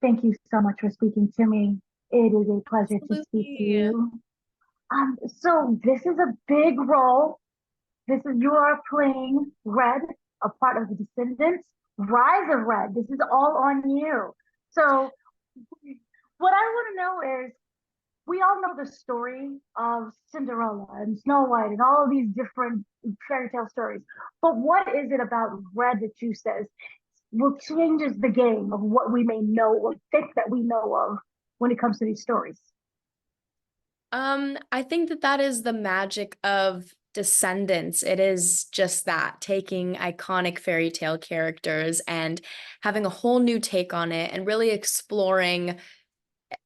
Thank you so much for speaking to me. It is a pleasure to speak to Absolutely. you. So this is a big role. You are playing Red, a part of the Descendants. Rise of Red. This is all on you. So what I want to know is, we all know the story of Cinderella and Snow White and all of these different fairy tale stories. But what is it about Red that you says will changes the game of what we may know or think that we know of when it comes to these stories? I think that that is the magic of Descendants. It is just that, taking iconic fairy tale characters and having a whole new take on it and really exploring,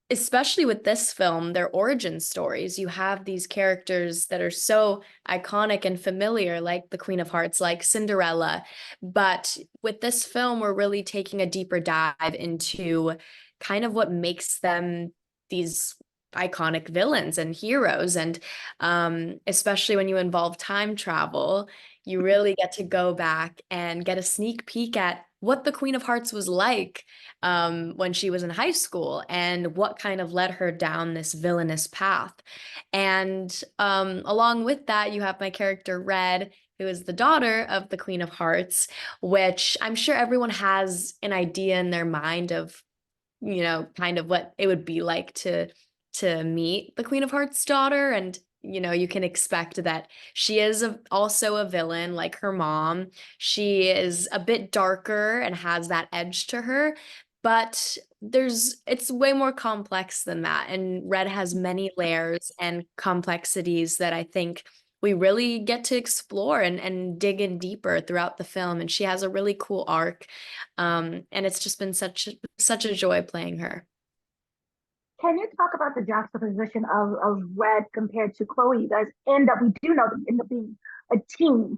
especially with this film, their origin stories. You have these characters that are so iconic and familiar, like the Queen of Hearts, like Cinderella. But with this film, we're really taking a deeper dive into kind of what makes them these iconic villains and heroes. And especially when you involve time travel, you really get to go back and get a sneak peek at what the Queen of Hearts was like when she was in high school and what kind of led her down this villainous path. And along with that, you have my character Red, who is the daughter of the Queen of Hearts, which I'm sure everyone has an idea in their mind of, kind of what it would be like to meet the Queen of Hearts' daughter. And you can expect that she is also a villain like her mom. She is a bit darker and has that edge to her, but it's way more complex than that. And Red has many layers and complexities that I think we really get to explore and dig in deeper throughout the film. And she has a really cool arc. And it's just been such a joy playing her. Can you talk about the juxtaposition of Red compared to Chloe? You guys end up, we do know them end up being a team,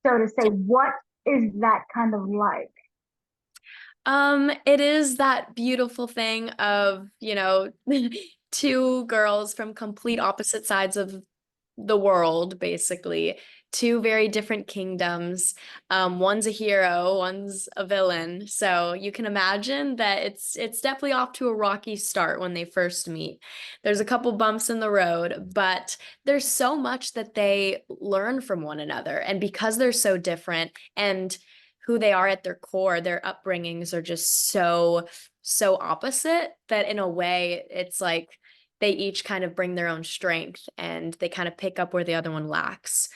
so to say. What is that kind of like? It is that beautiful thing of, two girls from complete opposite sides of the world, basically, two very different kingdoms. One's a hero, one's a villain. So you can imagine that it's definitely off to a rocky start when they first meet. There's a couple bumps in the road, but there's so much that they learn from one another. And because they're so different and who they are at their core, their upbringings are just so opposite that in a way it's like they each kind of bring their own strength and they kind of pick up where the other one lacks.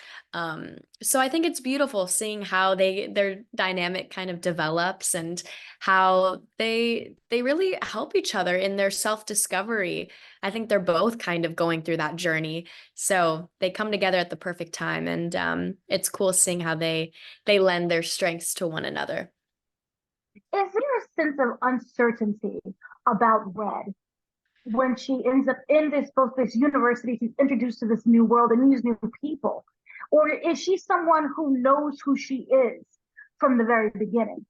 So I think it's beautiful seeing how their dynamic kind of develops and how they really help each other in their self-discovery. I think they're both kind of going through that journey. So they come together at the perfect time, and it's cool seeing how they lend their strengths to one another. Is there a sense of uncertainty about Red when she ends up in this both this university, she's introduced to this new world and these new people? Or is she someone who knows who she is from the very beginning?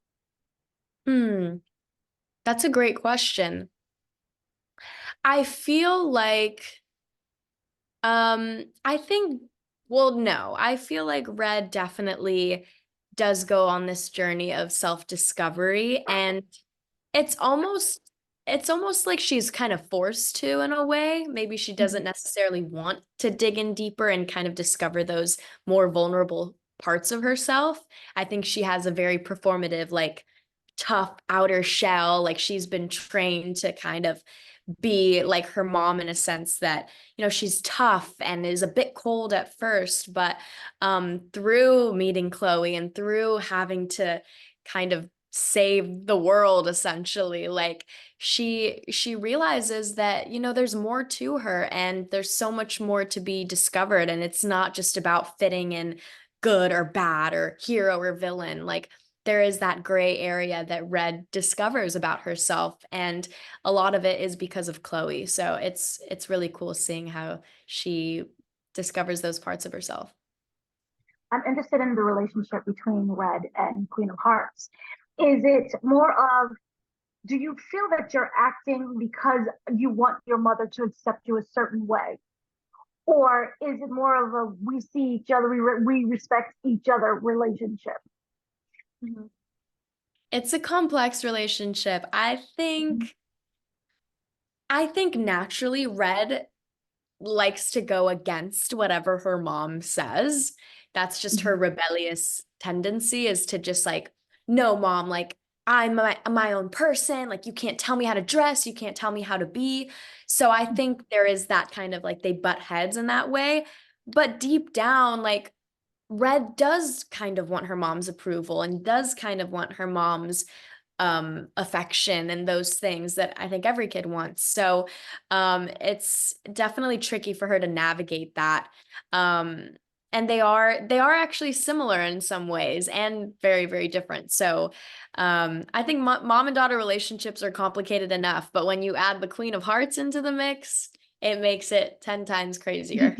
Hmm, that's a great question. I feel like I think, well, no, I feel like Red definitely does go on this journey of self-discovery, and it's almost it's almost like she's kind of forced to in a way. Maybe she doesn't necessarily want to dig in deeper and kind of discover those more vulnerable parts of herself. I think she has a very performative, like tough outer shell, like she's been trained to kind of be like her mom in a sense that she's tough and is a bit cold at first, but through meeting Chloe and through having to kind of save the world essentially, like she realizes that there's more to her and there's so much more to be discovered, and it's not just about fitting in good or bad or hero or villain. Like there is that gray area that Red discovers about herself, and a lot of it is because of Chloe. So it's really cool seeing how she discovers those parts of herself. I'm interested in the relationship between Red and Queen of Hearts. Is it more of, do you feel that you're acting because you want your mother to accept you a certain way? Or is it more of a, we see each other, we respect each other relationship? Mhm. It's a complex relationship. Mhm. I think naturally Red likes to go against whatever her mom says. That's just her Mhm. rebellious tendency is to just like, no, mom, like I'm my own person. Like you can't tell me how to dress, you can't tell me how to be. So I think there is that kind of like they butt heads in that way. But deep down, like Red does kind of want her mom's approval and does kind of want her mom's affection and those things that I think every kid wants. So it's definitely tricky for her to navigate that. Um and they are actually similar in some ways and very, very different. So I think mom and daughter relationships are complicated enough, but when you add the Queen of Hearts into the mix, it makes it 10 times crazier.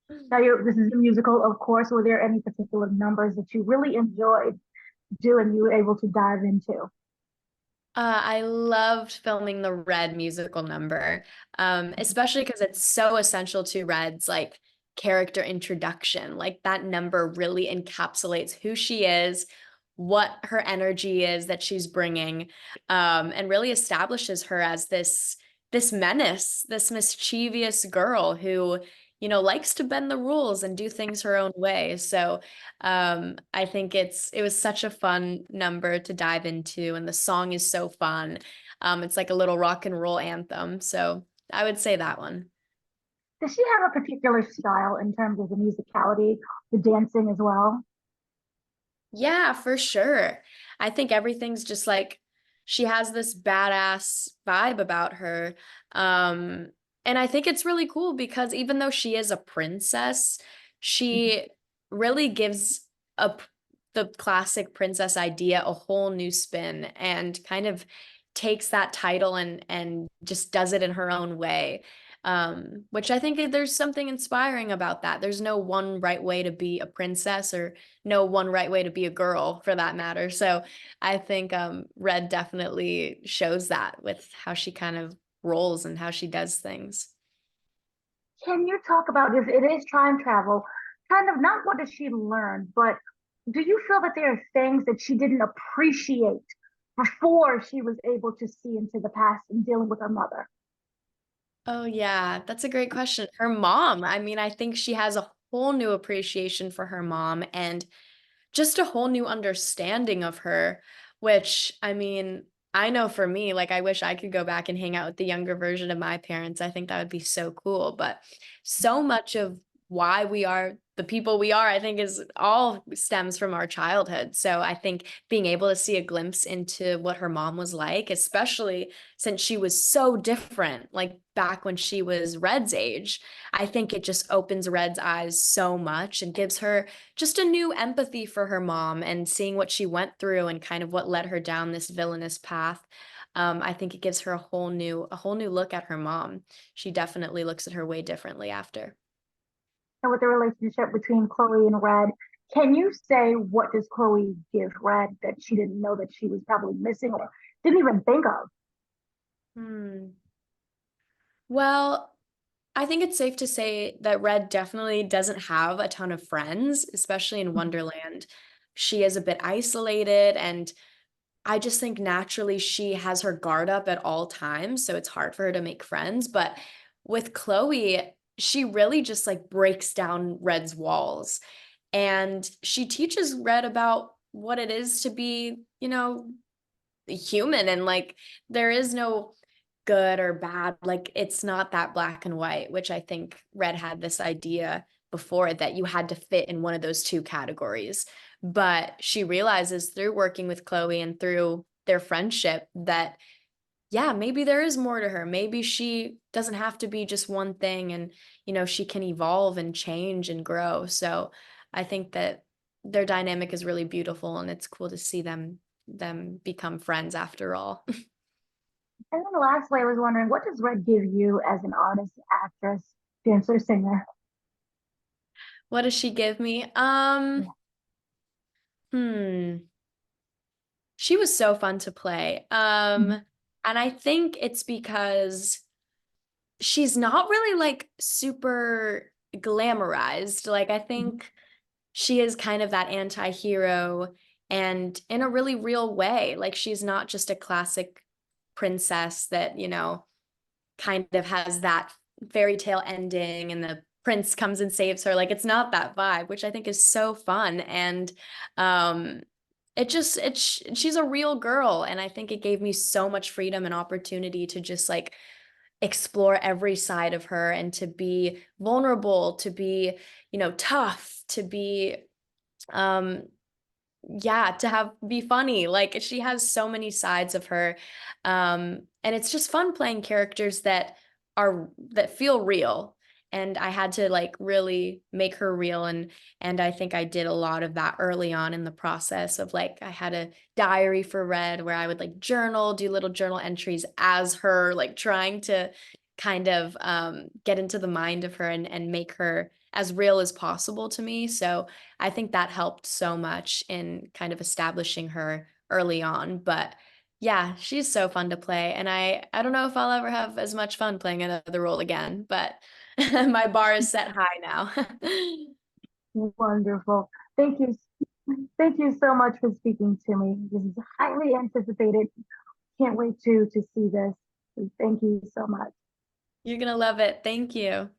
Now, this is a musical, of course. Were there any particular numbers that you really enjoyed doing, you were able to dive into? I loved filming the Red musical number, especially because it's so essential to Red's like character introduction. Like that number really encapsulates who she is, what her energy is that she's bringing, and really establishes her as this menace, this mischievous girl who, likes to bend the rules and do things her own way. So I think it was such a fun number to dive into, and the song is so fun. It's like a little rock and roll anthem. So I would say that one. Does she have a particular style in terms of the musicality, the dancing as well? Yeah, for sure. I think everything's just like she has this badass vibe about her. Um, and I think it's really cool because even though she is a princess, Mhm. she really gives a the classic princess idea a whole new spin and kind of takes that title and just does it in her own way. Which I think there's something inspiring about that. There's no one right way to be a princess or no one right way to be a girl for that matter. So I think Red definitely shows that with how she kind of rolls and how she does things. Can you talk about if it is time travel, kind of not what does she learn, but do you feel that there are things that she didn't appreciate before she was able to see into the past and dealing with her mother? Oh yeah, that's a great question. Her mom, I mean, I think she has a whole new appreciation for her mom and just a whole new understanding of her, which I mean, I know for me, like I wish I could go back and hang out with the younger version of my parents. I think that would be so cool. But so much of why we are the people we are, I think is all stems from our childhood. So I think being able to see a glimpse into what her mom was like, especially since she was so different, like back when she was Red's age, I think it just opens Red's eyes so much and gives her just a new empathy for her mom and seeing what she went through and kind of what led her down this villainous path. I think it gives her a whole new look at her mom. She definitely looks at her way differently after. And with the relationship between Chloe and Red, can you say what does Chloe give Red that she didn't know that she was probably missing or didn't even think of? Hmm. Well, I think it's safe to say that Red definitely doesn't have a ton of friends, especially in Wonderland. She is a bit isolated, and I just think naturally she has her guard up at all times, so it's hard for her to make friends. But with Chloe, she really just like breaks down Red's walls. And she teaches Red about what it is to be, human and like there is no good or bad. Like it's not that black and white, which I think Red had this idea before that you had to fit in one of those two categories. But she realizes through working with Chloe and through their friendship that, yeah, maybe there is more to her. Maybe she doesn't have to be just one thing and, she can evolve and change and grow. So I think that their dynamic is really beautiful and it's cool to see them become friends after all. And then lastly, I was wondering, what does Red give you as an artist, actress, dancer, singer? What does she give me? Yeah. Hmm. She was so fun to play. Mhm. And I think it's because she's not really like super glamorized. Like I Mhm. think she is kind of that anti-hero and in a really real way. Like she's not just a classic princess that, you know, kind of has that fairy tale ending and the prince comes and saves her. Like it's not that vibe, which I think is so fun. And um she's a real girl, and I think it gave me so much freedom and opportunity to just like explore every side of her and to be vulnerable, to be, you know, tough, to be um yeah, to have be funny. Like she has so many sides of her. And it's just fun playing characters that feel real. And I had to like really make her real, and I think I did a lot of that early on in the process of like I had a diary for Red where I would like journal, do little journal entries as her, like trying to kind of get into the mind of her and make her as real as possible to me. So I think that helped so much in kind of establishing her early on. But yeah, she's so fun to play. And I don't know if I'll ever have as much fun playing another role again, but my bar is set high now. Wonderful. Thank you. Thank you so much for speaking to me. This is highly anticipated. Can't wait to see this. Thank you so much. You're gonna love it. Thank you.